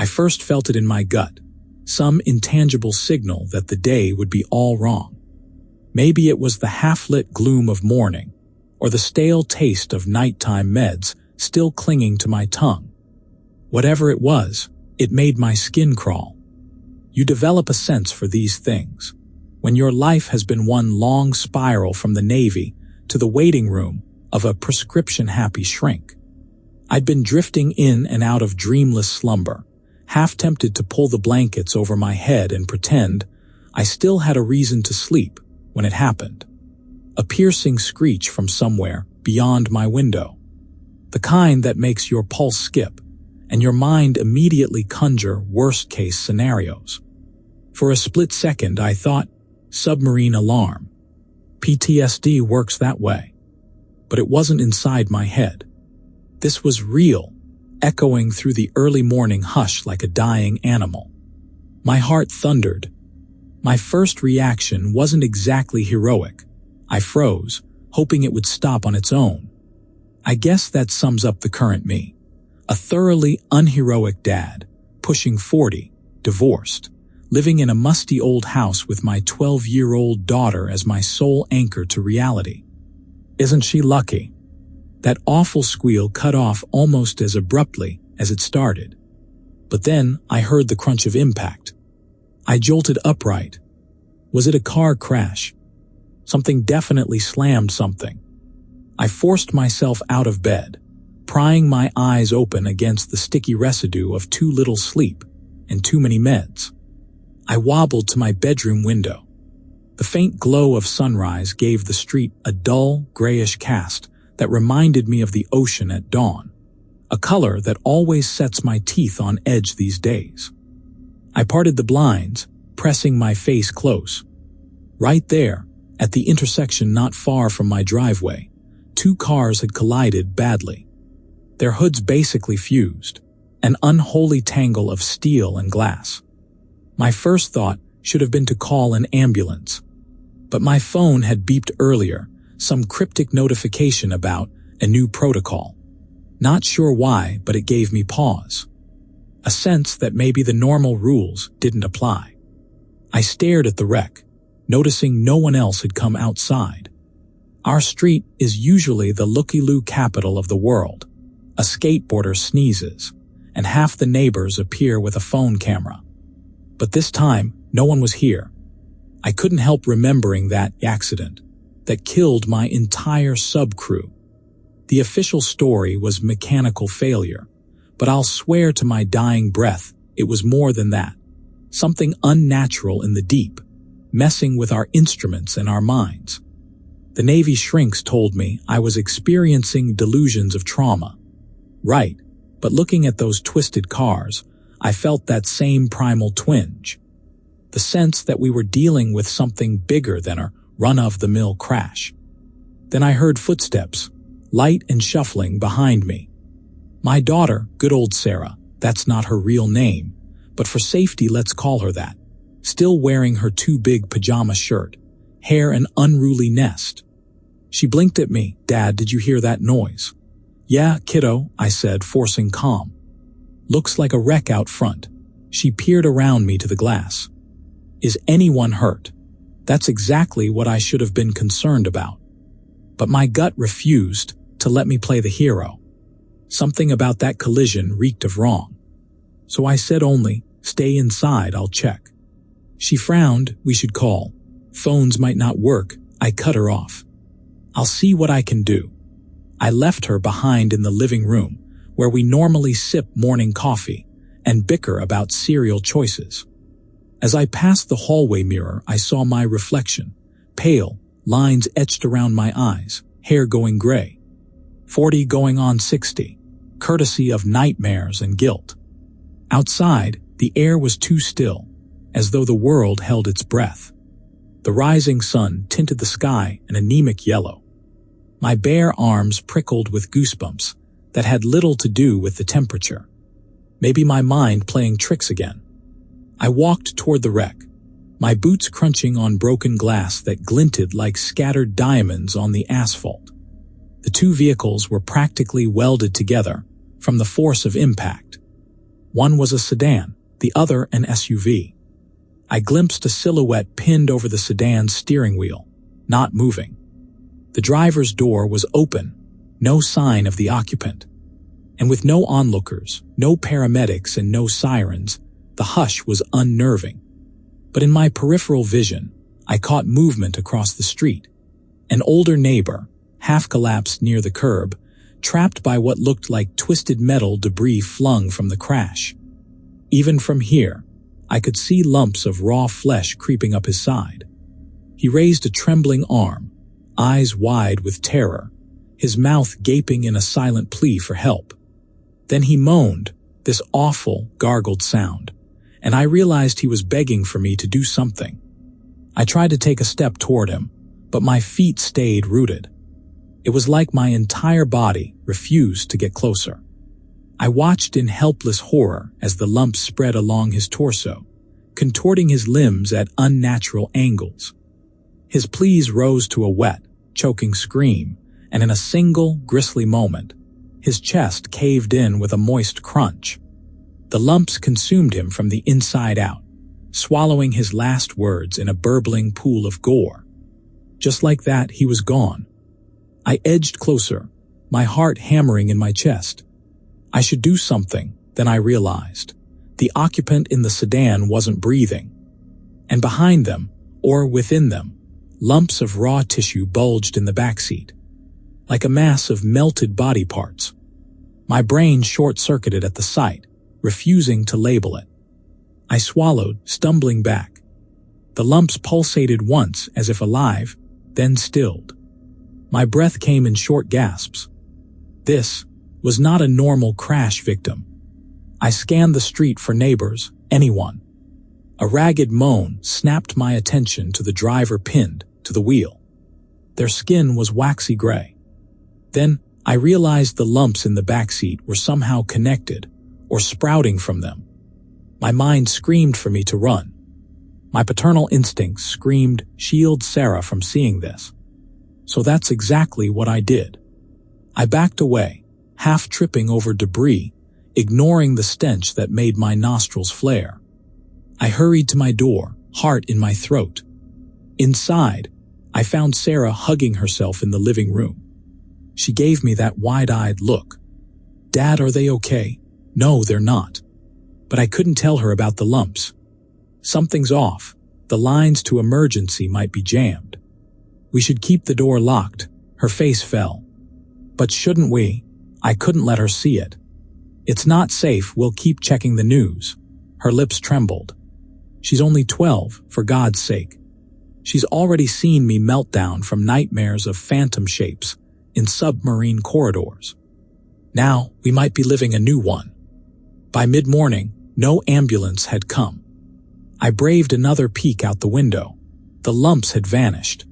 first felt it in my gut, some intangible signal that the day would be all wrong. Maybe it was the half-lit gloom of morning, or the stale taste of nighttime meds still clinging to my tongue. Whatever it was, it made my skin crawl. You develop a sense for these things when your life has been one long spiral from the Navy to the waiting room of a prescription-happy shrink. I'd been drifting in and out of dreamless slumber, half tempted to pull the blankets over my head and pretend I still had a reason to sleep when it happened. A piercing screech from somewhere beyond my window, the kind that makes your pulse skip and your mind immediately conjure worst-case scenarios. For a split second, I thought, submarine alarm. PTSD works that way. But it wasn't inside my head. This was real, echoing through the early morning hush like a dying animal. My heart thundered. My first reaction wasn't exactly heroic. I froze, hoping it would stop on its own. I guess that sums up the current me. A thoroughly unheroic dad, pushing 40, divorced, living in a musty old house with my 12-year-old daughter as my sole anchor to reality. Isn't she lucky? That awful squeal cut off almost as abruptly as it started. But then I heard the crunch of impact. I jolted upright. Was it a car crash? Something definitely slammed something. I forced myself out of bed, prying my eyes open against the sticky residue of too little sleep and too many meds. I wobbled to my bedroom window. The faint glow of sunrise gave the street a dull, grayish cast that reminded me of the ocean at dawn, a color that always sets my teeth on edge these days. I parted the blinds, pressing my face close. Right there, at the intersection not far from my driveway, two cars had collided badly. Their hoods basically fused, an unholy tangle of steel and glass. My first thought should have been to call an ambulance. But my phone had beeped earlier, some cryptic notification about a new protocol. Not sure why, but it gave me pause. A sense that maybe the normal rules didn't apply. I stared at the wreck, noticing no one else had come outside. Our street is usually the looky-loo capital of the world. A skateboarder sneezes, and half the neighbors appear with a phone camera. But this time, no one was here. I couldn't help remembering that accident that killed my entire sub-crew. The official story was mechanical failure, but I'll swear to my dying breath it was more than that. Something unnatural in the deep, messing with our instruments and our minds. The Navy shrinks told me I was experiencing delusions of trauma. Right, but looking at those twisted cars, I felt that same primal twinge. The sense that we were dealing with something bigger than a run-of-the-mill crash. Then I heard footsteps, light and shuffling behind me. My daughter, good old Sarah, that's not her real name, but for safety let's call her that, still wearing her too big pajama shirt, hair an unruly nest. She blinked at me. Dad, did you hear that noise? Yeah, kiddo, I said, forcing calm. Looks like a wreck out front. She peered around me to the glass. Is anyone hurt? That's exactly what I should have been concerned about. But my gut refused to let me play the hero. Something about that collision reeked of wrong. So I said only, stay inside, I'll check. She frowned, we should call. Phones might not work, I cut her off. I'll see what I can do. I left her behind in the living room, where we normally sip morning coffee and bicker about cereal choices. As I passed the hallway mirror, I saw my reflection, pale, lines etched around my eyes, hair going gray. 40 going on 60, courtesy of nightmares and guilt. Outside, the air was too still, as though the world held its breath. The rising sun tinted the sky an anemic yellow. My bare arms prickled with goosebumps that had little to do with the temperature. Maybe my mind playing tricks again. I walked toward the wreck, my boots crunching on broken glass that glinted like scattered diamonds on the asphalt. The two vehicles were practically welded together from the force of impact. One was a sedan, the other an SUV. I glimpsed a silhouette pinned over the sedan's steering wheel, not moving. The driver's door was open, no sign of the occupant. And with no onlookers, no paramedics, and no sirens, the hush was unnerving. But in my peripheral vision, I caught movement across the street. An older neighbor, half collapsed near the curb, trapped by what looked like twisted metal debris flung from the crash. Even from here, I could see lumps of raw flesh creeping up his side. He raised a trembling arm, eyes wide with terror, his mouth gaping in a silent plea for help. Then he moaned, this awful, gargled sound, and I realized he was begging for me to do something. I tried to take a step toward him, but my feet stayed rooted. It was like my entire body refused to get closer. I watched in helpless horror as the lumps spread along his torso, contorting his limbs at unnatural angles. His pleas rose to a wet, choking scream, and in a single, grisly moment, his chest caved in with a moist crunch. The lumps consumed him from the inside out, swallowing his last words in a burbling pool of gore. Just like that, he was gone. I edged closer, my heart hammering in my chest. I should do something, then I realized. The occupant in the sedan wasn't breathing. And behind them, or within them, lumps of raw tissue bulged in the backseat, like a mass of melted body parts. My brain short-circuited at the sight, refusing to label it. I swallowed, stumbling back. The lumps pulsated once as if alive, then stilled. My breath came in short gasps. This was not a normal crash victim. I scanned the street for neighbors, anyone. A ragged moan snapped my attention to the driver pinned to the wheel. Their skin was waxy gray. Then I realized the lumps in the backseat were somehow connected or sprouting from them. My mind screamed for me to run. My paternal instincts screamed, shield Sarah from seeing this. So that's exactly what I did. I backed away, half tripping over debris, ignoring the stench that made my nostrils flare. I hurried to my door, heart in my throat. Inside, I found Sarah hugging herself in the living room. She gave me that wide-eyed look. "Dad, are they okay?" "No, they're not." But I couldn't tell her about the lumps. Something's off. The lines to emergency might be jammed. "We should keep the door locked." Her face fell. "But shouldn't we?" I couldn't let her see it. "It's not safe. We'll keep checking the news." Her lips trembled. "She's only 12, for God's sake." She's already seen me melt down from nightmares of phantom shapes in submarine corridors. Now we might be living a new one. By mid-morning, no ambulance had come. I braved another peek out the window. The lumps had vanished.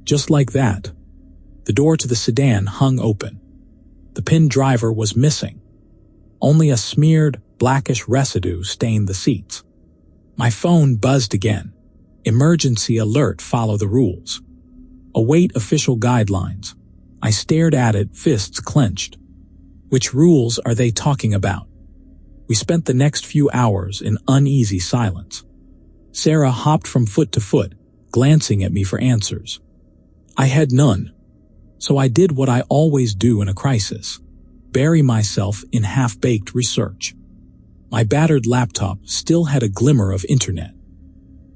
Just like that. The door to the sedan hung open. The pinned driver was missing. Only a smeared, blackish residue stained the seats. My phone buzzed again. Emergency alert, follow the rules. Await official guidelines. I stared at it, fists clenched. Which rules are they talking about? We spent the next few hours in uneasy silence. Sarah hopped from foot to foot, glancing at me for answers. I had none. So I did what I always do in a crisis. Bury myself in half-baked research. My battered laptop still had a glimmer of internet.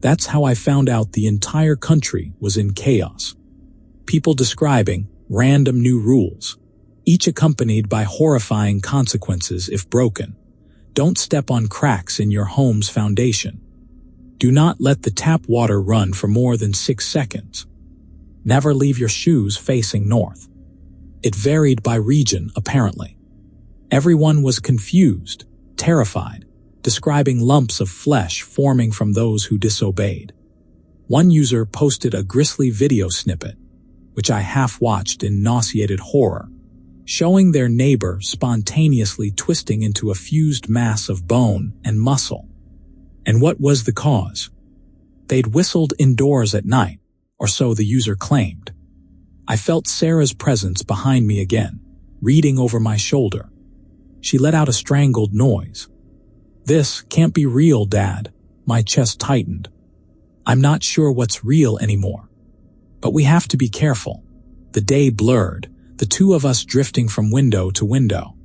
That's how I found out the entire country was in chaos. People describing random new rules, each accompanied by horrifying consequences if broken. Don't step on cracks in your home's foundation. Do not let the tap water run for more than 6 seconds. Never leave your shoes facing north. It varied by region, apparently. Everyone was confused, terrified, describing lumps of flesh forming from those who disobeyed. One user posted a grisly video snippet, which I half-watched in nauseated horror, showing their neighbor spontaneously twisting into a fused mass of bone and muscle. And what was the cause? They'd whistled indoors at night, or so the user claimed. I felt Sarah's presence behind me again, reading over my shoulder. She let out a strangled noise. This can't be real, Dad. My chest tightened. I'm not sure what's real anymore. But we have to be careful. The day blurred, the two of us drifting from window to window.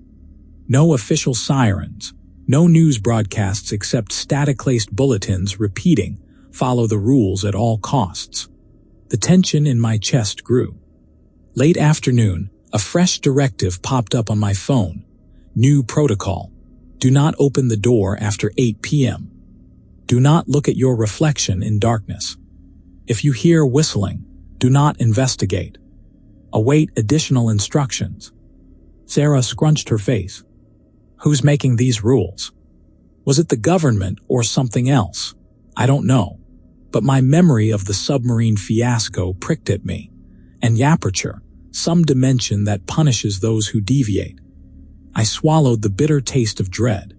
No official sirens, no news broadcasts except static-laced bulletins repeating, "Follow the rules at all costs." The tension in my chest grew. Late afternoon, a fresh directive popped up on my phone. New protocol. Do not open the door after 8 p.m. Do not look at your reflection in darkness. If you hear whistling, do not investigate. Await additional instructions. Sarah scrunched her face. Who's making these rules? Was it the government or something else? I don't know. But my memory of the submarine fiasco pricked at me. And Yaperture, some dimension that punishes those who deviate. I swallowed the bitter taste of dread.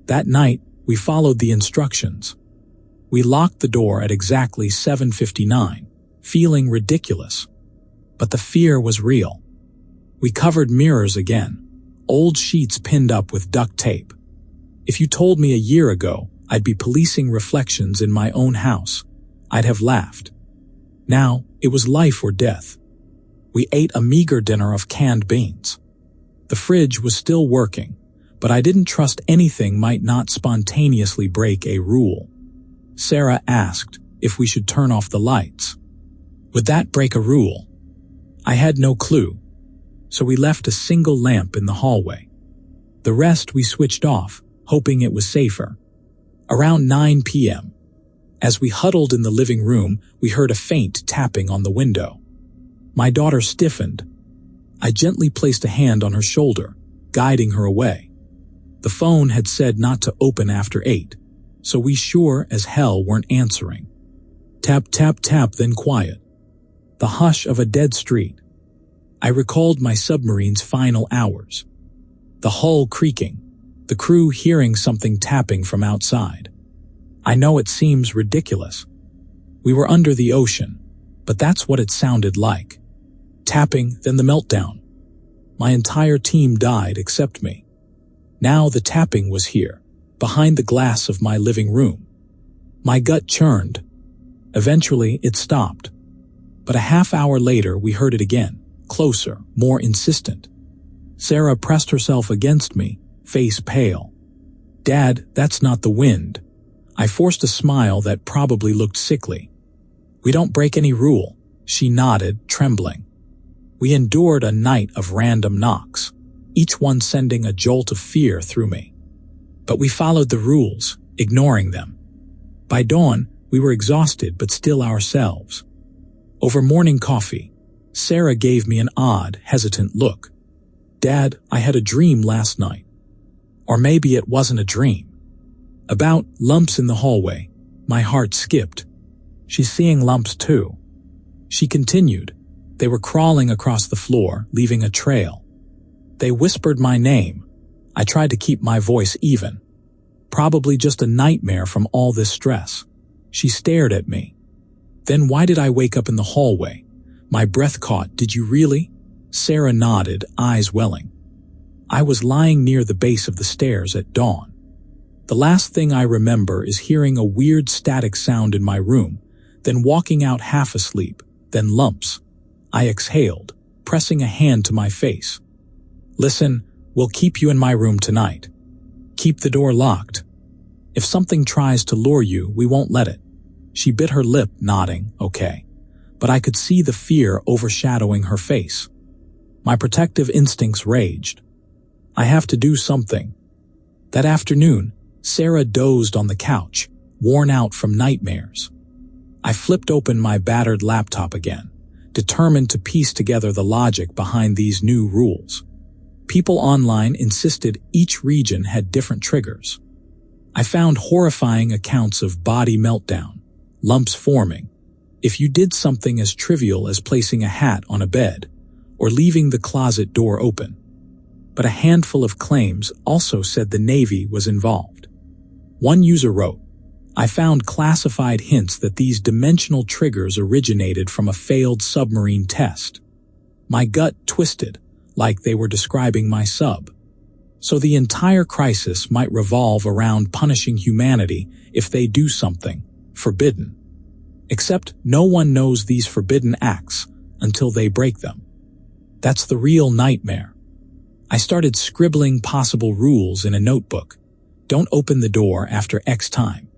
That night, we followed the instructions. We locked the door at exactly 7:59, feeling ridiculous. But the fear was real. We covered mirrors again, old sheets pinned up with duct tape. If you told me a year ago I'd be policing reflections in my own house, I'd have laughed. Now, it was life or death. We ate a meager dinner of canned beans. The fridge was still working, but I didn't trust anything might not spontaneously break a rule. Sarah asked if we should turn off the lights. Would that break a rule? I had no clue, so we left a single lamp in the hallway. The rest we switched off, hoping it was safer. Around 9 p.m., as we huddled in the living room, we heard a faint tapping on the window. My daughter stiffened. I gently placed a hand on her shoulder, guiding her away. The phone had said not to open after 8, so we sure as hell weren't answering. Tap, tap, tap, then quiet. The hush of a dead street. I recalled my submarine's final hours. The hull creaking, the crew hearing something tapping from outside. I know it seems ridiculous. We were under the ocean, but that's what it sounded like. Tapping, then the meltdown. My entire team died except me. Now the tapping was here, behind the glass of my living room. My gut churned. Eventually, it stopped. But a half hour later, we heard it again, closer, more insistent. Sarah pressed herself against me, face pale. Dad, that's not the wind. I forced a smile that probably looked sickly. We don't break any rule, she nodded, trembling. We endured a night of random knocks, each one sending a jolt of fear through me. But we followed the rules, ignoring them. By dawn, we were exhausted but still ourselves. Over morning coffee, Sarah gave me an odd, hesitant look. Dad, I had a dream last night. Or maybe it wasn't a dream. About lumps in the hallway, my heart skipped. She's seeing lumps too. She continued. They were crawling across the floor, leaving a trail. They whispered my name. I tried to keep my voice even. Probably just a nightmare from all this stress. She stared at me. Then why did I wake up in the hallway? My breath caught. Did you really? Sarah nodded, eyes welling. I was lying near the base of the stairs at dawn. The last thing I remember is hearing a weird static sound in my room, then walking out half asleep, then lumps. I exhaled, pressing a hand to my face. Listen, we'll keep you in my room tonight. Keep the door locked. If something tries to lure you, we won't let it. She bit her lip, nodding, okay. But I could see the fear overshadowing her face. My protective instincts raged. I have to do something. That afternoon, Sarah dozed on the couch, worn out from nightmares. I flipped open my battered laptop again, determined to piece together the logic behind these new rules. People online insisted each region had different triggers. I found horrifying accounts of body meltdown, lumps forming, if you did something as trivial as placing a hat on a bed or leaving the closet door open. But a handful of claims also said the Navy was involved. One user wrote, I found classified hints that these dimensional triggers originated from a failed submarine test. My gut twisted, like they were describing my sub. So the entire crisis might revolve around punishing humanity if they do something forbidden. Except no one knows these forbidden acts until they break them. That's the real nightmare. I started scribbling possible rules in a notebook. Don't open the door after X time.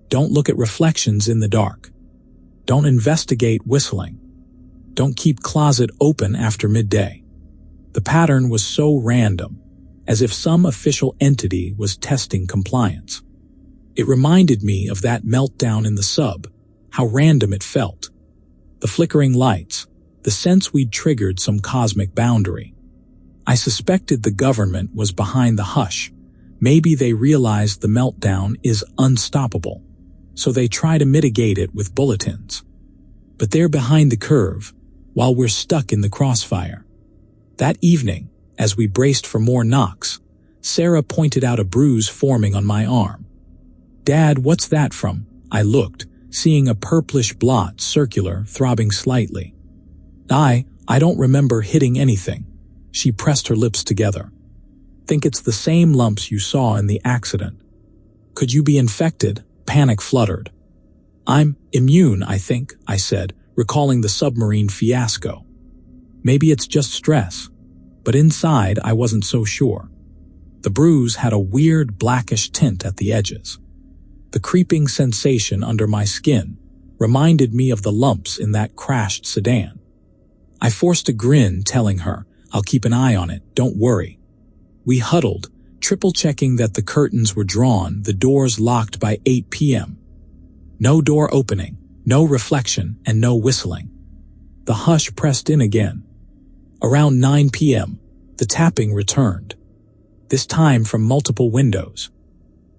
Don't look at reflections in the dark. Don't investigate whistling. Don't keep closet open after midday. The pattern was so random, as if some official entity was testing compliance. It reminded me of that meltdown in the sub, how random it felt. The flickering lights, the sense we'd triggered some cosmic boundary. I suspected the government was behind the hush. Maybe they realized the meltdown is unstoppable, so they try to mitigate it with bulletins. But they're behind the curve, while we're stuck in the crossfire. That evening, as we braced for more knocks, Sarah pointed out a bruise forming on my arm. "Dad, what's that from?" I looked, seeing a purplish blot, circular, throbbing slightly. I don't remember hitting anything." She pressed her lips together. "Think it's the same lumps you saw in the accident." "Could you be infected?" Panic fluttered. "I'm immune, I think," I said, recalling the submarine fiasco. "Maybe it's just stress." But inside, I wasn't so sure. The bruise had a weird blackish tint at the edges. The creeping sensation under my skin reminded me of the lumps in that crashed sedan. I forced a grin, telling her, "I'll keep an eye on it, don't worry." We huddled, triple-checking that the curtains were drawn, the doors locked by 8 p.m. No door opening, no reflection, and no whistling. The hush pressed in again. Around 9 p.m., the tapping returned. This time from multiple windows.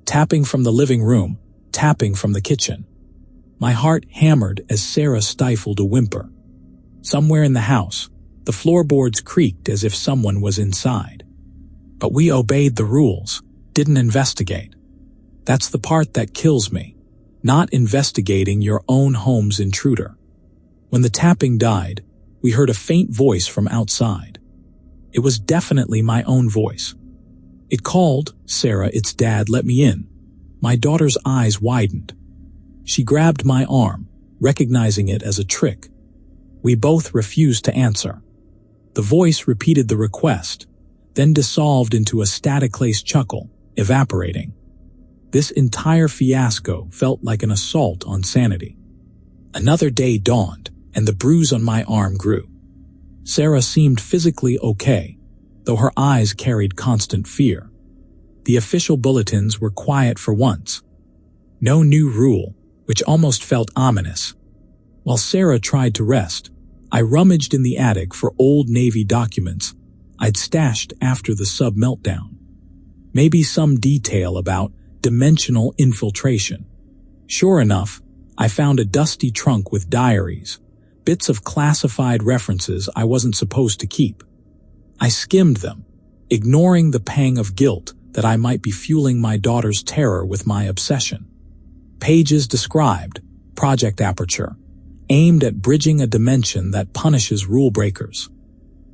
Tapping from the living room, tapping from the kitchen. My heart hammered as Sarah stifled a whimper. Somewhere in the house, the floorboards creaked as if someone was inside. But we obeyed the rules, didn't investigate. That's the part that kills me, not investigating your own home's intruder. When the tapping died, we heard a faint voice from outside. It was definitely my own voice. It called, "Sarah, it's Dad, let me in." My daughter's eyes widened. She grabbed my arm, recognizing it as a trick. We both refused to answer. The voice repeated the request, then dissolved into a static-laced chuckle, evaporating. This entire fiasco felt like an assault on sanity. Another day dawned, and the bruise on my arm grew. Sarah seemed physically okay, though her eyes carried constant fear. The official bulletins were quiet for once. No new rule, which almost felt ominous. While Sarah tried to rest, I rummaged in the attic for old Navy documents I'd stashed after the sub-meltdown. Maybe some detail about dimensional infiltration. Sure enough, I found a dusty trunk with diaries, bits of classified references I wasn't supposed to keep. I skimmed them, ignoring the pang of guilt that I might be fueling my daughter's terror with my obsession. Pages described Project Aperture, aimed at bridging a dimension that punishes rule breakers.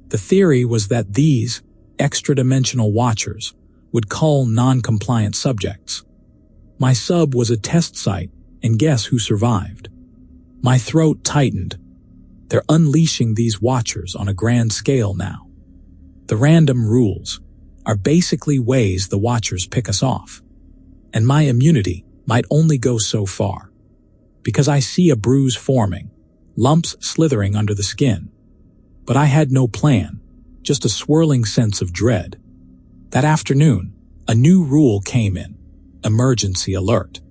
The theory was that these extra-dimensional watchers would cull non-compliant subjects. My sub was a test site, and guess who survived? My throat tightened. They're unleashing these watchers on a grand scale now. The random rules are basically ways the watchers pick us off. And my immunity might only go so far. Because I see a bruise forming, lumps slithering under the skin. But I had no plan, just a swirling sense of dread. That afternoon, a new rule came in. Emergency alert.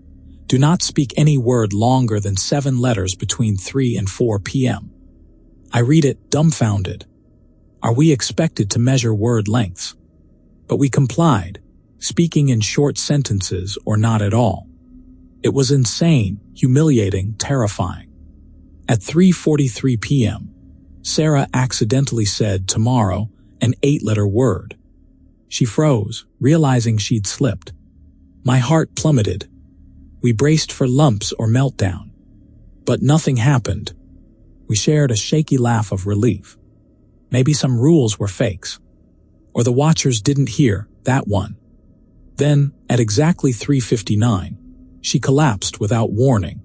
Do not speak any word longer than 7 letters between 3 and 4 p.m. I read it dumbfounded. Are we expected to measure word lengths? But we complied, speaking in short sentences or not at all. It was insane, humiliating, terrifying. At 3:43 p.m., Sarah accidentally said tomorrow, an 8-letter word. She froze, realizing she'd slipped. My heart plummeted. We braced for lumps or meltdown. But nothing happened. We shared a shaky laugh of relief. Maybe some rules were fakes. Or the watchers didn't hear, that one. Then, at exactly 3:59, she collapsed without warning.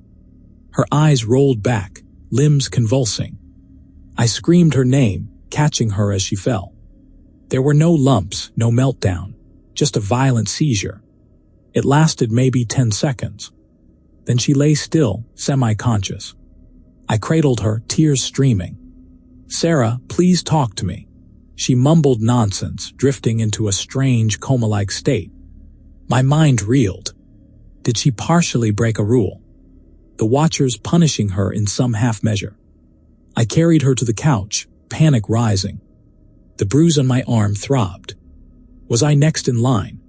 Her eyes rolled back, limbs convulsing. I screamed her name, catching her as she fell. There were no lumps, no meltdown, just a violent seizure. It lasted maybe 10 seconds. Then she lay still, semi-conscious. I cradled her, tears streaming. "Sarah, please talk to me." She mumbled nonsense, drifting into a strange coma-like state. My mind reeled. Did she partially break a rule? The watchers punishing her in some half measure? I carried her to the couch, panic rising. The bruise on my arm throbbed. Was I next in line?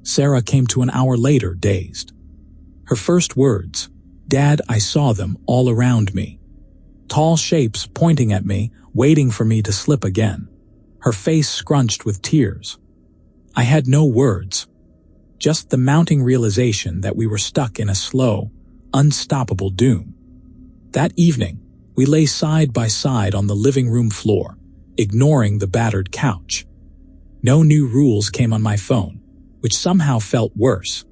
Sarah came to an hour later, dazed. Her first words, "Dad, I saw them all around me." Tall shapes pointing at me, waiting for me to slip again. Her face scrunched with tears. I had no words. Just the mounting realization that we were stuck in a slow, unstoppable doom. That evening, we lay side by side on the living room floor, ignoring the battered couch. No new rules came on my phone, which somehow felt worse.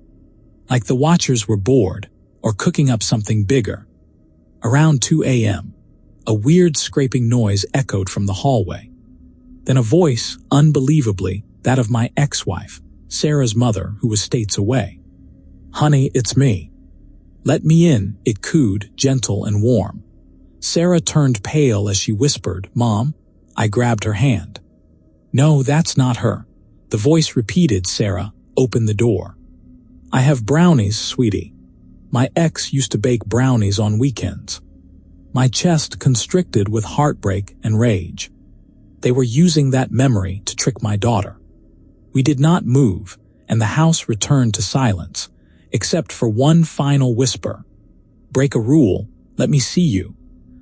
Like the watchers were bored or cooking up something bigger. Around 2 a.m., a weird scraping noise echoed from the hallway. Then a voice, unbelievably, that of my ex-wife, Sarah's mother, who was states away. "Honey, it's me." "Let me in," it cooed, gentle and warm. Sarah turned pale as she whispered, "Mom?" I grabbed her hand. "No, that's not her." The voice repeated, "Sarah, open the door." "I have brownies, sweetie." My ex used to bake brownies on weekends. My chest constricted with heartbreak and rage. They were using that memory to trick my daughter. We did not move, and the house returned to silence, except for one final whisper. "Break a rule, let me see you."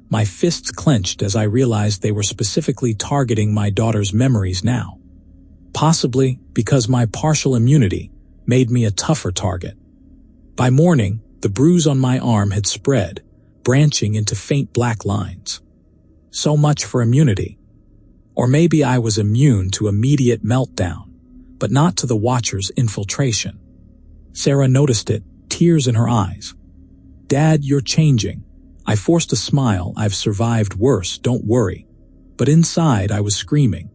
My fists clenched as I realized they were specifically targeting my daughter's memories now. Possibly because my partial immunity made me a tougher target. By morning, the bruise on my arm had spread, branching into faint black lines. So much for immunity. Or maybe I was immune to immediate meltdown, but not to the watcher's infiltration. Sarah noticed it, tears in her eyes. "Dad, you're changing." I forced a smile. "I've survived worse, don't worry." But inside I was screaming.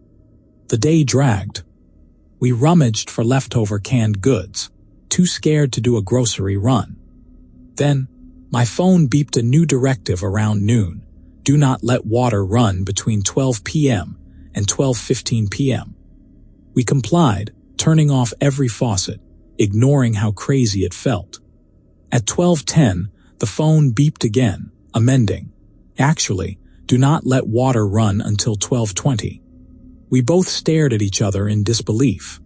The day dragged. We rummaged for leftover canned goods, too scared to do a grocery run. Then, my phone beeped a new directive around noon. Do not let water run between 12 p.m. and 12:15 p.m. We complied, turning off every faucet, ignoring how crazy it felt. At 12:10, the phone beeped again, amending. Actually, do not let water run until 12:20. We both stared at each other in disbelief.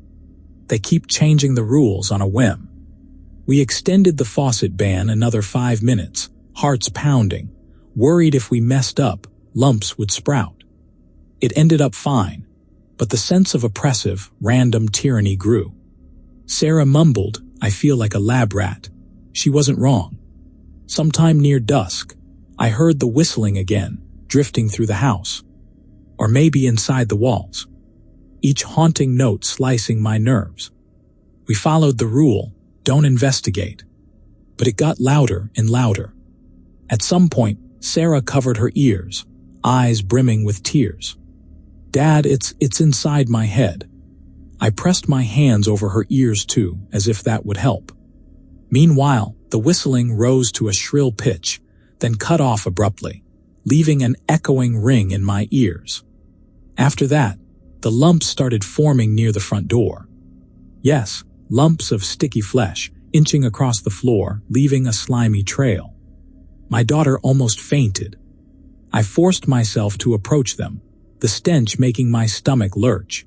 They keep changing the rules on a whim. We extended the faucet ban another 5 minutes, hearts pounding, worried if we messed up, lumps would sprout. It ended up fine, but the sense of oppressive, random tyranny grew. Sarah mumbled, "I feel like a lab rat." She wasn't wrong. Sometime near dusk, I heard the whistling again, drifting through the house. Or maybe inside the walls. Each haunting note slicing my nerves. We followed the rule, don't investigate. But it got louder and louder. At some point, Sarah covered her ears, eyes brimming with tears. "Dad, it's inside my head." I pressed my hands over her ears too, as if that would help. Meanwhile, the whistling rose to a shrill pitch, then cut off abruptly, leaving an echoing ring in my ears. After that, the lumps started forming near the front door. Yes, lumps of sticky flesh, inching across the floor, leaving a slimy trail. My daughter almost fainted. I forced myself to approach them, the stench making my stomach lurch.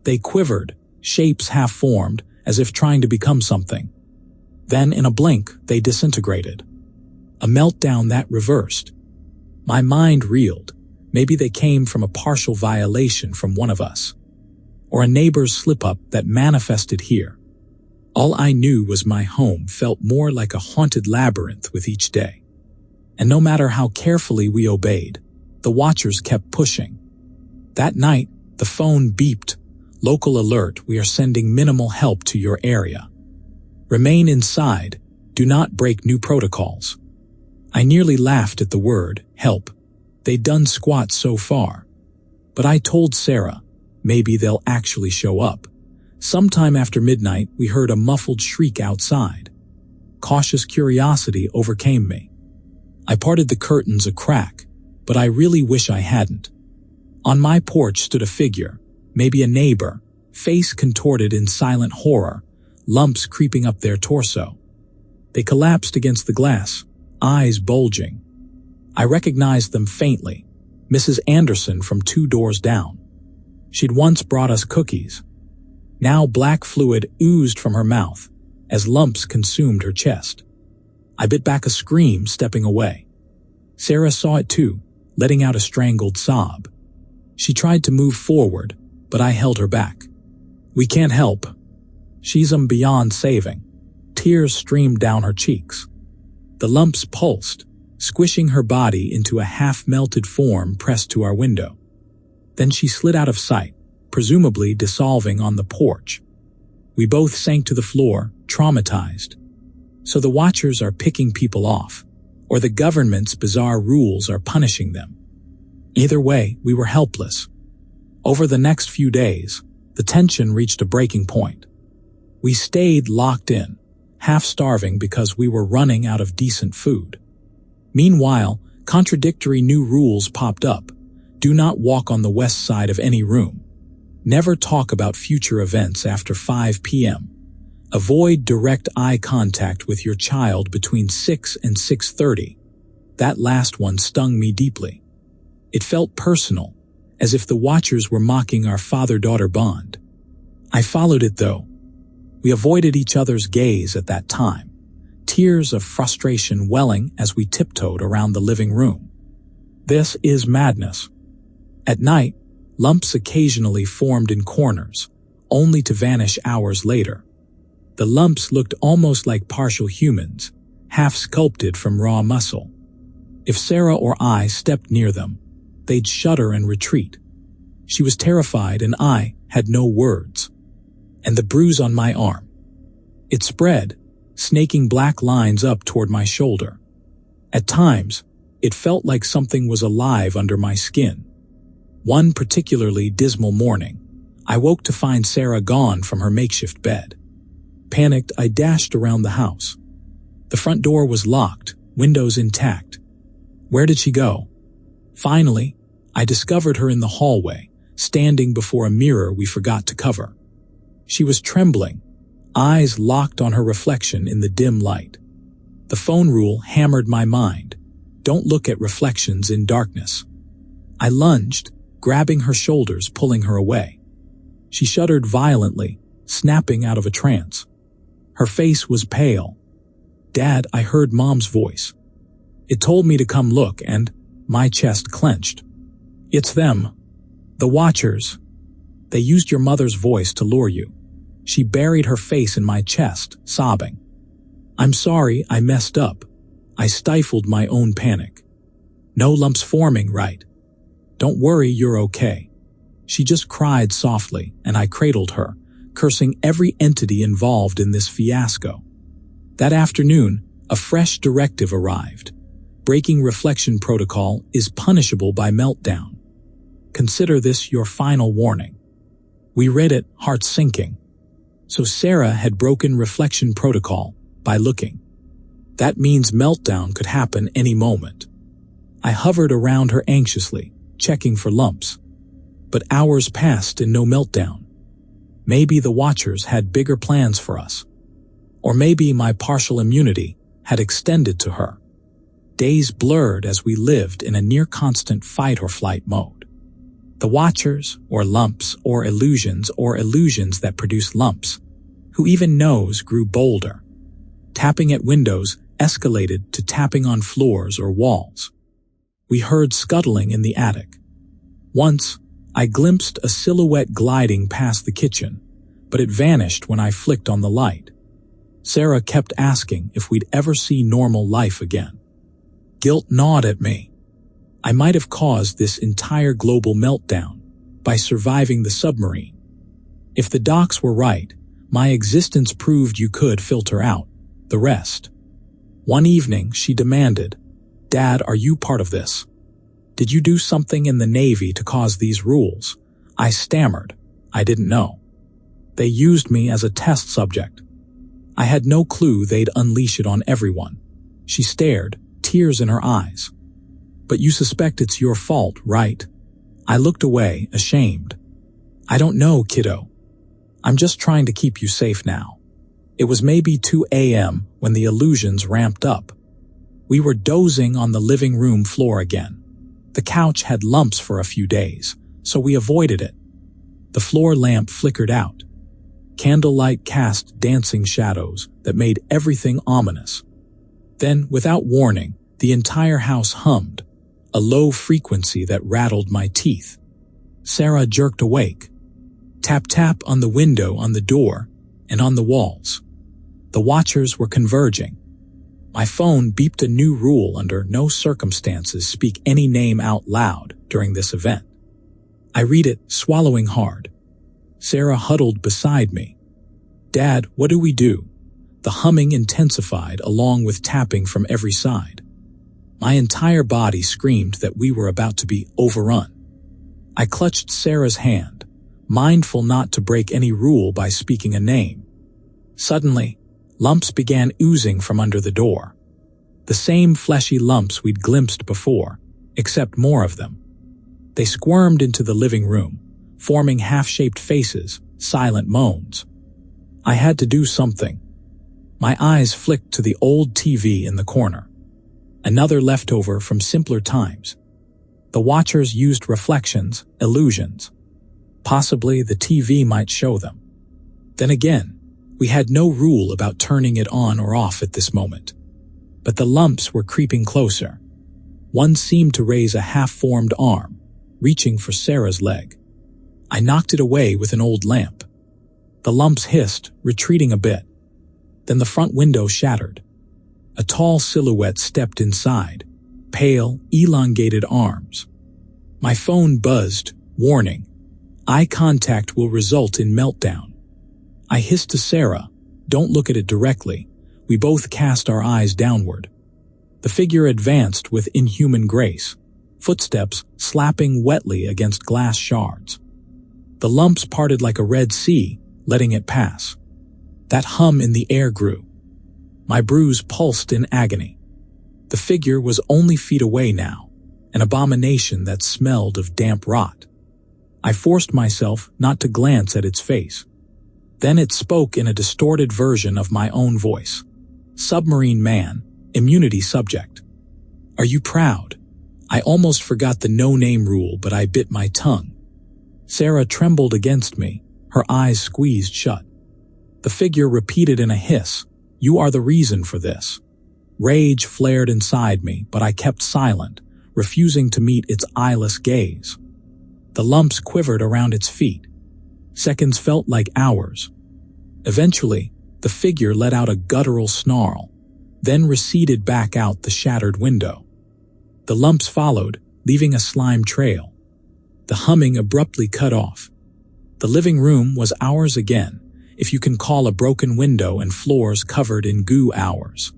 They quivered, shapes half-formed, as if trying to become something. Then, in a blink, they disintegrated. A meltdown that reversed. My mind reeled. Maybe they came from a partial violation from one of us. Or a neighbor's slip-up that manifested here. All I knew was my home felt more like a haunted labyrinth with each day. And no matter how carefully we obeyed, the watchers kept pushing. That night, the phone beeped, Local alert, we are sending minimal help to your area. Remain inside. Do not break new protocols. I nearly laughed at the word, help. They'd done squat so far. But I told Sarah, maybe they'll actually show up. Sometime after midnight, we heard a muffled shriek outside. Cautious curiosity overcame me. I parted the curtains a crack, but I really wish I hadn't. On my porch stood a figure, maybe a neighbor, face contorted in silent horror, lumps creeping up their torso. They collapsed against the glass, eyes bulging. I recognized them faintly, Mrs. Anderson from 2 doors down. She'd once brought us cookies. Now black fluid oozed from her mouth as lumps consumed her chest. I bit back a scream, stepping away. Sarah saw it too, letting out a strangled sob. She tried to move forward, but I held her back. We can't help. She's beyond saving. Tears streamed down her cheeks. The lumps pulsed, squishing her body into a half-melted form pressed to our window. Then she slid out of sight, presumably dissolving on the porch. We both sank to the floor, traumatized. So the Watchers are picking people off, or the government's bizarre rules are punishing them. Either way, we were helpless. Over the next few days, the tension reached a breaking point. We stayed locked in, half-starving because we were running out of decent food. Meanwhile, contradictory new rules popped up. Do not walk on the west side of any room. Never talk about future events after 5 p.m. Avoid direct eye contact with your child between 6 and 6:30. That last one stung me deeply. It felt personal, as if the Watchers were mocking our father-daughter bond. I followed it though. We avoided each other's gaze at that time, tears of frustration welling as we tiptoed around the living room. This is madness. At night, lumps occasionally formed in corners, only to vanish hours later. The lumps looked almost like partial humans, half sculpted from raw muscle. If Sarah or I stepped near them, they'd shudder and retreat. She was terrified and I had no words. And the bruise on my arm. It spread, snaking black lines up toward my shoulder. At times, it felt like something was alive under my skin. One particularly dismal morning, I woke to find Sarah gone from her makeshift bed. Panicked, I dashed around the house. The front door was locked, windows intact. Where did she go? Finally, I discovered her in the hallway, standing before a mirror we forgot to cover. She was trembling, eyes locked on her reflection in the dim light. The phone rule hammered my mind. Don't look at reflections in darkness. I lunged, grabbing her shoulders, pulling her away. She shuddered violently, snapping out of a trance. Her face was pale. Dad, I heard Mom's voice. It told me to come look, and my chest clenched. It's them. The Watchers. They used your mother's voice to lure you. She buried her face in my chest, sobbing. I'm sorry, I messed up. I stifled my own panic. No lumps forming, right? Don't worry, you're okay. She just cried softly, and I cradled her, cursing every entity involved in this fiasco. That afternoon, a fresh directive arrived. Breaking reflection protocol is punishable by meltdown. Consider this your final warning. We read it, hearts sinking. So Sarah had broken reflection protocol by looking. That means meltdown could happen any moment. I hovered around her anxiously, checking for lumps. But hours passed and no meltdown. Maybe the Watchers had bigger plans for us. Or maybe my partial immunity had extended to her. Days blurred as we lived in a near-constant fight-or-flight mode. The Watchers, or lumps, or illusions that produce lumps, who even knows, grew bolder. Tapping at windows escalated to tapping on floors or walls. We heard scuttling in the attic. Once, I glimpsed a silhouette gliding past the kitchen, but it vanished when I flicked on the light. Sarah kept asking if we'd ever see normal life again. Guilt gnawed at me. I might have caused this entire global meltdown by surviving the submarine. If the docs were right, my existence proved you could filter out the rest. One evening, she demanded, "Dad, are you part of this? Did you do something in the Navy to cause these rules?" I stammered. I didn't know. They used me as a test subject. I had no clue they'd unleash it on everyone. She stared, tears in her eyes. "But you suspect it's your fault, right?" I looked away, ashamed. "I don't know, kiddo. I'm just trying to keep you safe now." It was maybe 2 a.m. when the illusions ramped up. We were dozing on the living room floor again. The couch had lumps for a few days, so we avoided it. The floor lamp flickered out. Candlelight cast dancing shadows that made everything ominous. Then, without warning, the entire house hummed, a low frequency that rattled my teeth. Sarah jerked awake. Tap tap on the window, on the door, and on the walls. The watchers were converging. My phone beeped a new rule: under no circumstances speak any name out loud during this event. I read it, swallowing hard. Sarah huddled beside me. "Dad, what do we do?" The humming intensified along with tapping from every side. My entire body screamed that we were about to be overrun. I clutched Sarah's hand, mindful not to break any rule by speaking a name. Suddenly, lumps began oozing from under the door. The same fleshy lumps we'd glimpsed before, except more of them. They squirmed into the living room, forming half-shaped faces, silent moans. I had to do something. My eyes flicked to the old TV in the corner. Another leftover from simpler times. The watchers used reflections, illusions. Possibly the TV might show them. Then again, we had no rule about turning it on or off at this moment. But the lumps were creeping closer. One seemed to raise a half-formed arm, reaching for Sarah's leg. I knocked it away with an old lamp. The lumps hissed, retreating a bit. Then the front window shattered. A tall silhouette stepped inside, pale, elongated arms. My phone buzzed, warning. Eye contact will result in meltdown. I hissed to Sarah, "Don't look at it directly." We both cast our eyes downward. The figure advanced with inhuman grace, footsteps slapping wetly against glass shards. The lumps parted like a red sea, letting it pass. That hum in the air grew. My bruise pulsed in agony. The figure was only feet away now, an abomination that smelled of damp rot. I forced myself not to glance at its face. Then it spoke in a distorted version of my own voice. "Submarine man, immunity subject. Are you proud?" I almost forgot the no-name rule, but I bit my tongue. Sarah trembled against me, her eyes squeezed shut. The figure repeated in a hiss, "You are the reason for this." Rage flared inside me, but I kept silent, refusing to meet its eyeless gaze. The lumps quivered around its feet. Seconds felt like hours. Eventually, the figure let out a guttural snarl, then receded back out the shattered window. The lumps followed, leaving a slime trail. The humming abruptly cut off. The living room was ours again, if you can call a broken window and floors covered in goo ours.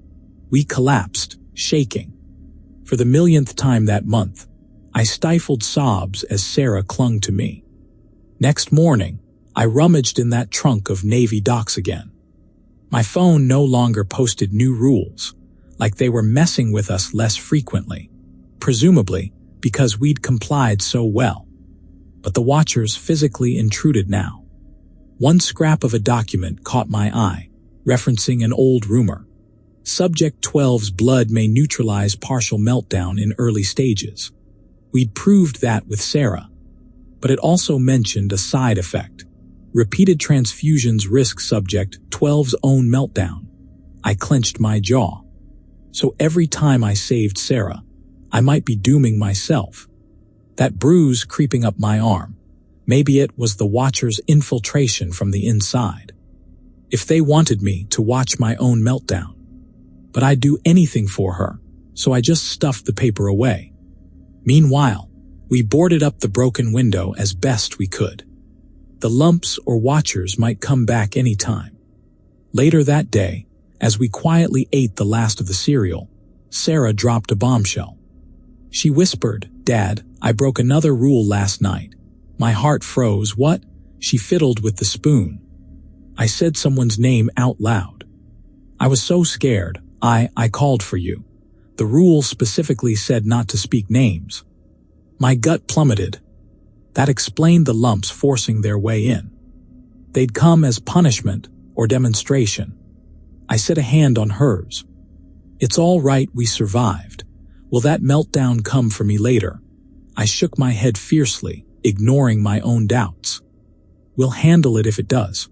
We collapsed, shaking. For the millionth time that month, I stifled sobs as Sarah clung to me. Next morning, I rummaged in that trunk of Navy docs again. My phone no longer posted new rules, like they were messing with us less frequently, presumably because we'd complied so well. But the watchers physically intruded now. One scrap of a document caught my eye, referencing an old rumor. Subject 12's blood may neutralize partial meltdown in early stages. We'd proved that with Sarah. But it also mentioned a side effect. Repeated transfusions risk subject 12's own meltdown. I clenched my jaw. So every time I saved Sarah, I might be dooming myself. That bruise creeping up my arm, maybe it was the Watcher's infiltration from the inside. If they wanted me to watch my own meltdown. But I'd do anything for her, so I just stuffed the paper away. Meanwhile, we boarded up the broken window as best we could. The lumps or watchers might come back any time. Later that day, as we quietly ate the last of the cereal, Sarah dropped a bombshell. She whispered, "Dad, I broke another rule last night." My heart froze. What? She fiddled with the spoon. I said someone's name out loud. I was so scared, I called for you. The rule specifically said not to speak names. My gut plummeted. That explained the lumps forcing their way in. They'd come as punishment or demonstration. I set a hand on hers. It's all right, we survived. Will that meltdown come for me later? I shook my head fiercely, ignoring my own doubts. We'll handle it if it does.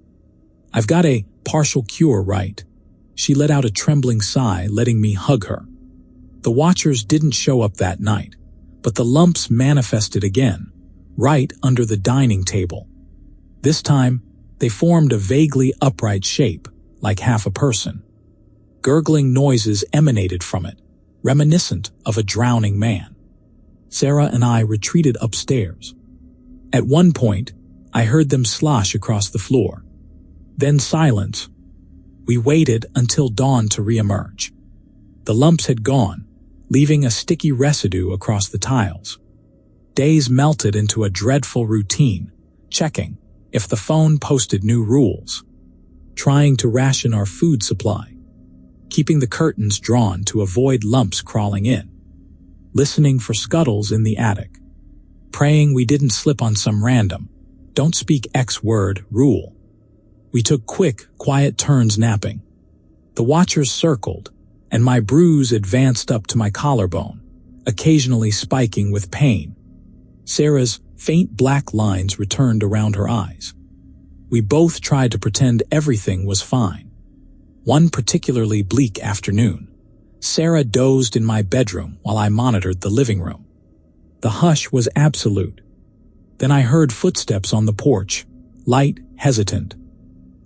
I've got a partial cure, right? She let out a trembling sigh, letting me hug her. The watchers didn't show up that night, but the lumps manifested again, right under the dining table. This time, they formed a vaguely upright shape, like half a person. Gurgling noises emanated from it, reminiscent of a drowning man. Sarah and I retreated upstairs. At one point, I heard them slosh across the floor. Then silence. We waited until dawn to reemerge. The lumps had gone, leaving a sticky residue across the tiles. Days melted into a dreadful routine, checking if the phone posted new rules, trying to ration our food supply, keeping the curtains drawn to avoid lumps crawling in, listening for scuttles in the attic, praying we didn't slip on some random, don't speak X word rule. We took quick, quiet turns napping. The watchers circled, and my bruise advanced up to my collarbone, occasionally spiking with pain. Sarah's faint black lines returned around her eyes. We both tried to pretend everything was fine. One particularly bleak afternoon, Sarah dozed in my bedroom while I monitored the living room. The hush was absolute. Then I heard footsteps on the porch, light, hesitant.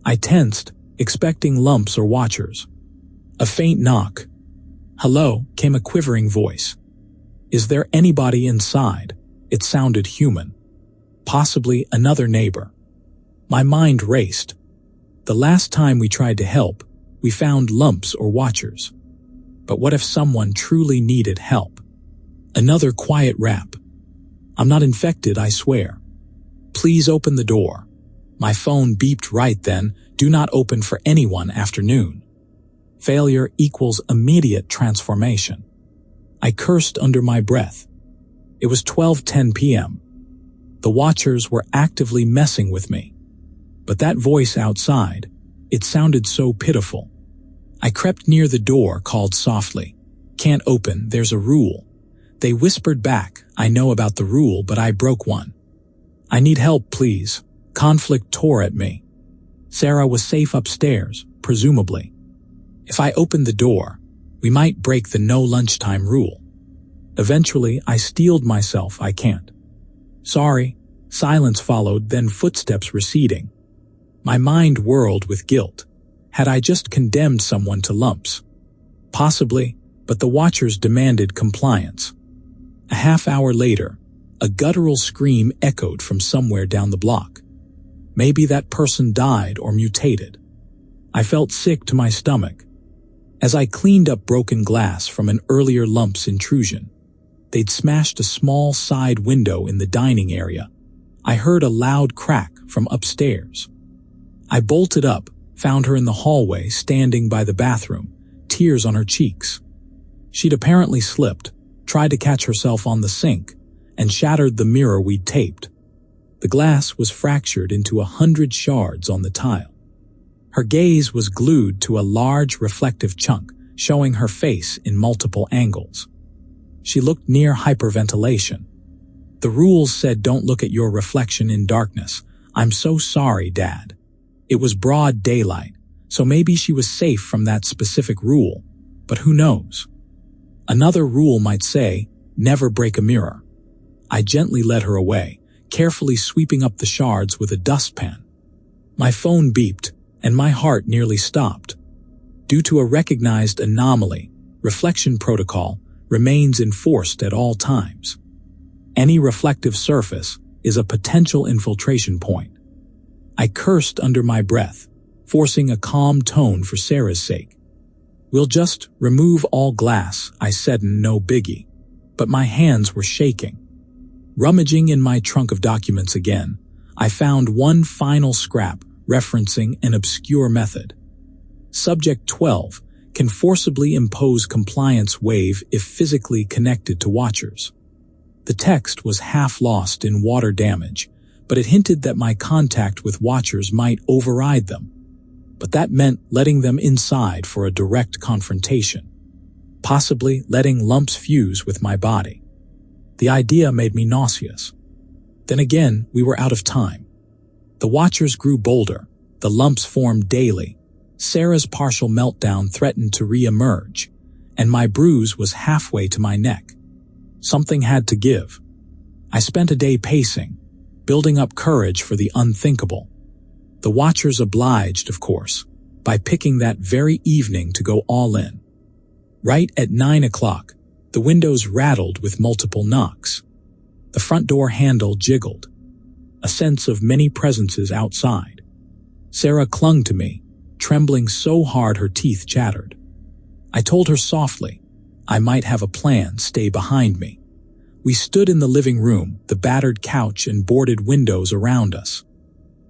I tensed, expecting lumps or watchers. A faint knock. "Hello," came a quivering voice. "Is there anybody inside?" It sounded human. Possibly another neighbor. My mind raced. The last time we tried to help, we found lumps or watchers. But what if someone truly needed help? Another quiet rap. "I'm not infected, I swear. Please open the door." My phone beeped right then, "Do not open for anyone after noon." Failure equals immediate transformation. I cursed under my breath. It was 12:10 p.m. The watchers were actively messing with me. But that voice outside, it sounded so pitiful. I crept near the door, called softly, "Can't open, there's a rule." They whispered back, "I know about the rule, but I broke one. I need help, please." Conflict tore at me. Sarah was safe upstairs, presumably. If I opened the door, we might break the no lunchtime rule. Eventually, I steeled myself, "I can't." "Sorry." Silence followed, then footsteps receding. My mind whirled with guilt. Had I just condemned someone to lumps? Possibly, but the watchers demanded compliance. A half hour later, a guttural scream echoed from somewhere down the block. Maybe that person died or mutated. I felt sick to my stomach. As I cleaned up broken glass from an earlier lump's intrusion, they'd smashed a small side window in the dining area. I heard a loud crack from upstairs. I bolted up, found her in the hallway, standing by the bathroom, tears on her cheeks. She'd apparently slipped, tried to catch herself on the sink, and shattered the mirror we'd taped. The glass was fractured into 100 shards on the tile. Her gaze was glued to a large reflective chunk, showing her face in multiple angles. She looked near hyperventilation. The rules said don't look at your reflection in darkness. "I'm so sorry, Dad." It was broad daylight, so maybe she was safe from that specific rule, but who knows? Another rule might say, never break a mirror. I gently led her away, carefully sweeping up the shards with a dustpan. My phone beeped, and my heart nearly stopped. Due to a recognized anomaly, reflection protocol remains enforced at all times. Any reflective surface is a potential infiltration point. I cursed under my breath, forcing a calm tone for Sarah's sake. "We'll just remove all glass," I said in no biggie, but my hands were shaking. Rummaging in my trunk of documents again, I found one final scrap referencing an obscure method. Subject 12 can forcibly impose compliance waive if physically connected to watchers. The text was half lost in water damage, but it hinted that my contact with watchers might override them. But that meant letting them inside for a direct confrontation, possibly letting lumps fuse with my body. The idea made me nauseous. Then again, we were out of time. The watchers grew bolder, the lumps formed daily, Sarah's partial meltdown threatened to re-emerge, and my bruise was halfway to my neck. Something had to give. I spent a day pacing, building up courage for the unthinkable. The watchers obliged, of course, by picking that very evening to go all in. Right at 9 o'clock, the windows rattled with multiple knocks. The front door handle jiggled, a sense of many presences outside. Sarah clung to me, trembling so hard her teeth chattered. I told her softly, I might have a plan, stay behind me. We stood in the living room, the battered couch and boarded windows around us.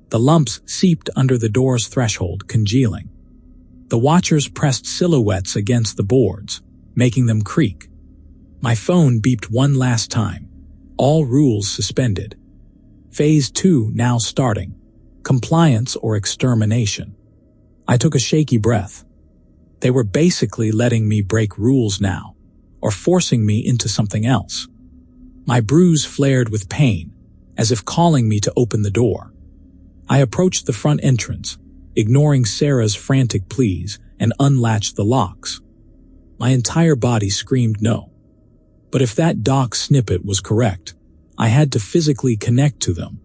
The lumps seeped under the door's threshold, congealing. The watchers pressed silhouettes against the boards, making them creak. My phone beeped one last time. All rules suspended. Phase 2 now starting. Compliance or extermination. I took a shaky breath. They were basically letting me break rules now, or forcing me into something else. My bruise flared with pain, as if calling me to open the door. I approached the front entrance, ignoring Sarah's frantic pleas, and unlatched the locks. My entire body screamed no. But if that doc snippet was correct, I had to physically connect to them.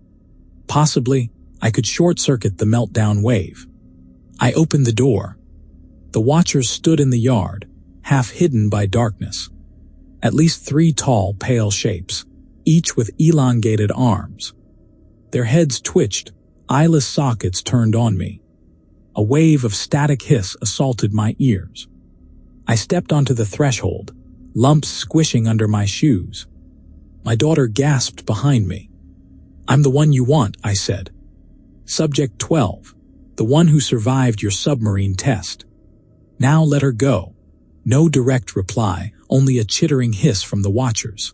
Possibly, I could short-circuit the meltdown wave. I opened the door. The watchers stood in the yard, half hidden by darkness. At least 3 tall, pale shapes, each with elongated arms. Their heads twitched, eyeless sockets turned on me. A wave of static hiss assaulted my ears. I stepped onto the threshold, lumps squishing under my shoes. My daughter gasped behind me. "I'm the one you want," I said. "Subject 12, the one who survived your submarine test. Now let her go." No direct reply, only a chittering hiss from the watchers.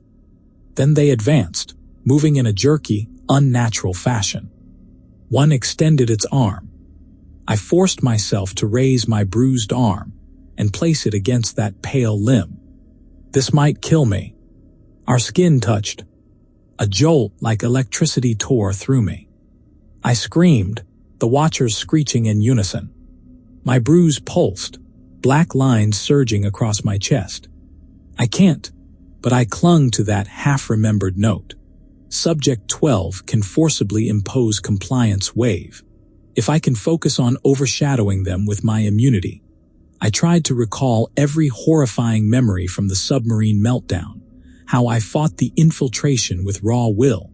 Then they advanced, moving in a jerky, unnatural fashion. One extended its arm. I forced myself to raise my bruised arm and place it against that pale limb. This might kill me. Our skin touched. A jolt like electricity tore through me. I screamed, the watchers screeching in unison. My bruise pulsed, black lines surging across my chest. I can't, but I clung to that half-remembered note. Subject 12 can forcibly impose compliance waive. If I can focus on overshadowing them with my immunity. I tried to recall every horrifying memory from the submarine meltdown, how I fought the infiltration with raw will.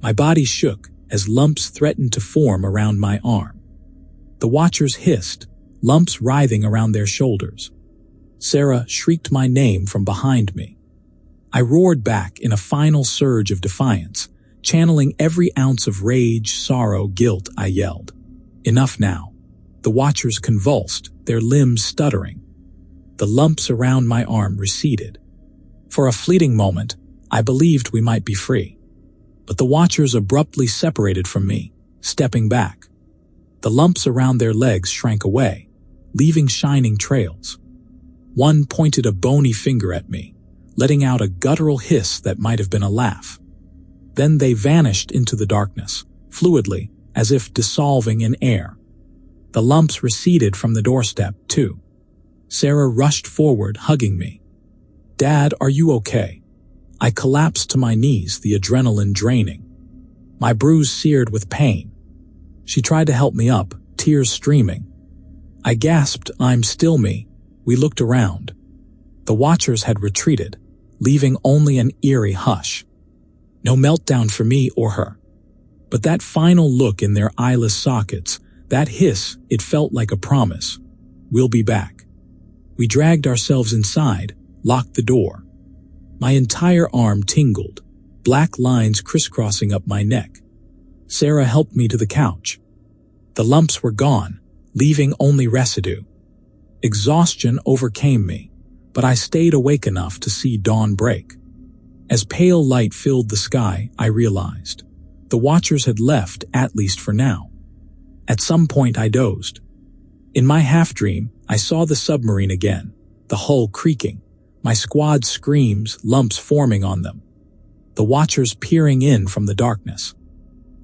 My body shook as lumps threatened to form around my arm. The watchers hissed, lumps writhing around their shoulders. Sarah shrieked my name from behind me. I roared back in a final surge of defiance, channeling every ounce of rage, sorrow, guilt. I yelled, "Enough now." The watchers convulsed, their limbs stuttering. The lumps around my arm receded. For a fleeting moment, I believed we might be free. But the watchers abruptly separated from me, stepping back. The lumps around their legs shrank away, leaving shining trails. One pointed a bony finger at me, letting out a guttural hiss that might have been a laugh. Then they vanished into the darkness, fluidly, as if dissolving in air. The lumps receded from the doorstep, too. Sarah rushed forward, hugging me. "Dad, are you okay?" I collapsed to my knees, the adrenaline draining. My bruise seared with pain. She tried to help me up, tears streaming. I gasped, "I'm still me." We looked around. The watchers had retreated, leaving only an eerie hush. No meltdown for me or her. But that final look in their eyeless sockets, that hiss, it felt like a promise. We'll be back. We dragged ourselves inside, locked the door. My entire arm tingled, black lines crisscrossing up my neck. Sarah helped me to the couch. The lumps were gone, leaving only residue. Exhaustion overcame me, but I stayed awake enough to see dawn break. As pale light filled the sky, I realized the watchers had left, at least for now. At some point I dozed. In my half-dream, I saw the submarine again, the hull creaking, my squad's screams, lumps forming on them. The watchers peering in from the darkness.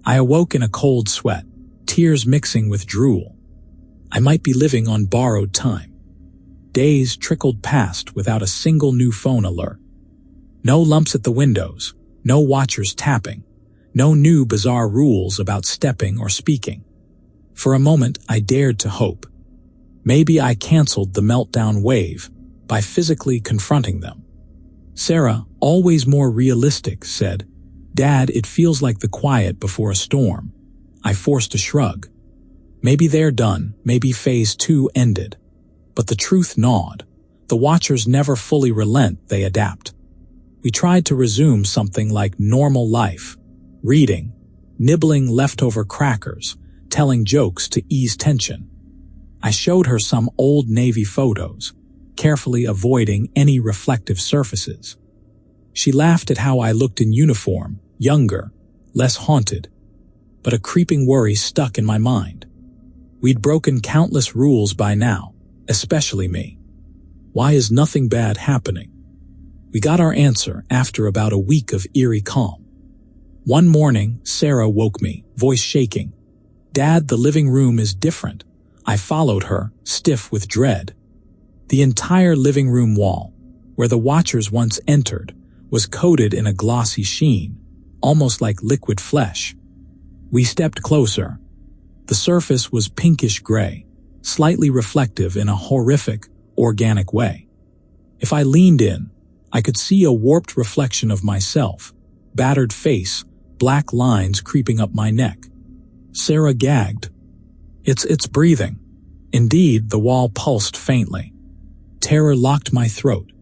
I awoke in a cold sweat, tears mixing with drool. I might be living on borrowed time. Days trickled past without a single new phone alert. No lumps at the windows, no watchers tapping, no new bizarre rules about stepping or speaking. For a moment, I dared to hope. Maybe I canceled the meltdown wave by physically confronting them. Sarah, always more realistic, said, "Dad, it feels like the quiet before a storm." I forced a shrug. Maybe they're done, maybe phase 2 ended. But the truth gnawed. The watchers never fully relent, they adapt. We tried to resume something like normal life. Reading, nibbling leftover crackers, telling jokes to ease tension. I showed her some old Navy photos, carefully avoiding any reflective surfaces. She laughed at how I looked in uniform, younger, less haunted. But a creeping worry stuck in my mind. We'd broken countless rules by now, especially me. Why is nothing bad happening? We got our answer after about a week of eerie calm. One morning, Sarah woke me, voice shaking. "Dad, the living room is different." I followed her, stiff with dread. The entire living room wall, where the watchers once entered, was coated in a glossy sheen, almost like liquid flesh. We stepped closer. The surface was pinkish gray, slightly reflective in a horrific, organic way. If I leaned in, I could see a warped reflection of myself, battered face, black lines creeping up my neck. Sarah gagged. It's breathing." Indeed, the wall pulsed faintly. Terror locked my throat.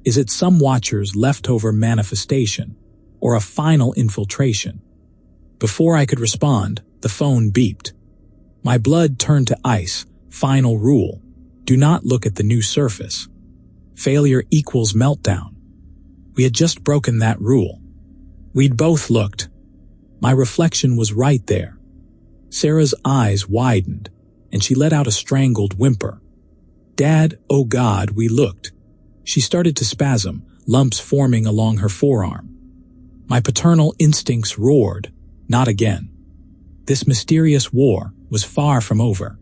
Is it some watcher's leftover manifestation, or a final infiltration? Before I could respond, the phone beeped. My blood turned to ice. Final rule: do not look at the new surface. Failure equals meltdown. We had just broken that rule. We'd both looked. My reflection was right there. Sarah's eyes widened, and she let out a strangled whimper. "Dad, oh God," we looked. She started to spasm, lumps forming along her forearm. My paternal instincts roared, not again. This mysterious war was far from over.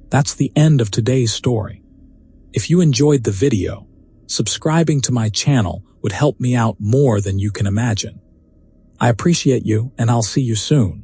That's the end of today's story. If you enjoyed the video, subscribing to my channel would help me out more than you can imagine. I appreciate you, and I'll see you soon.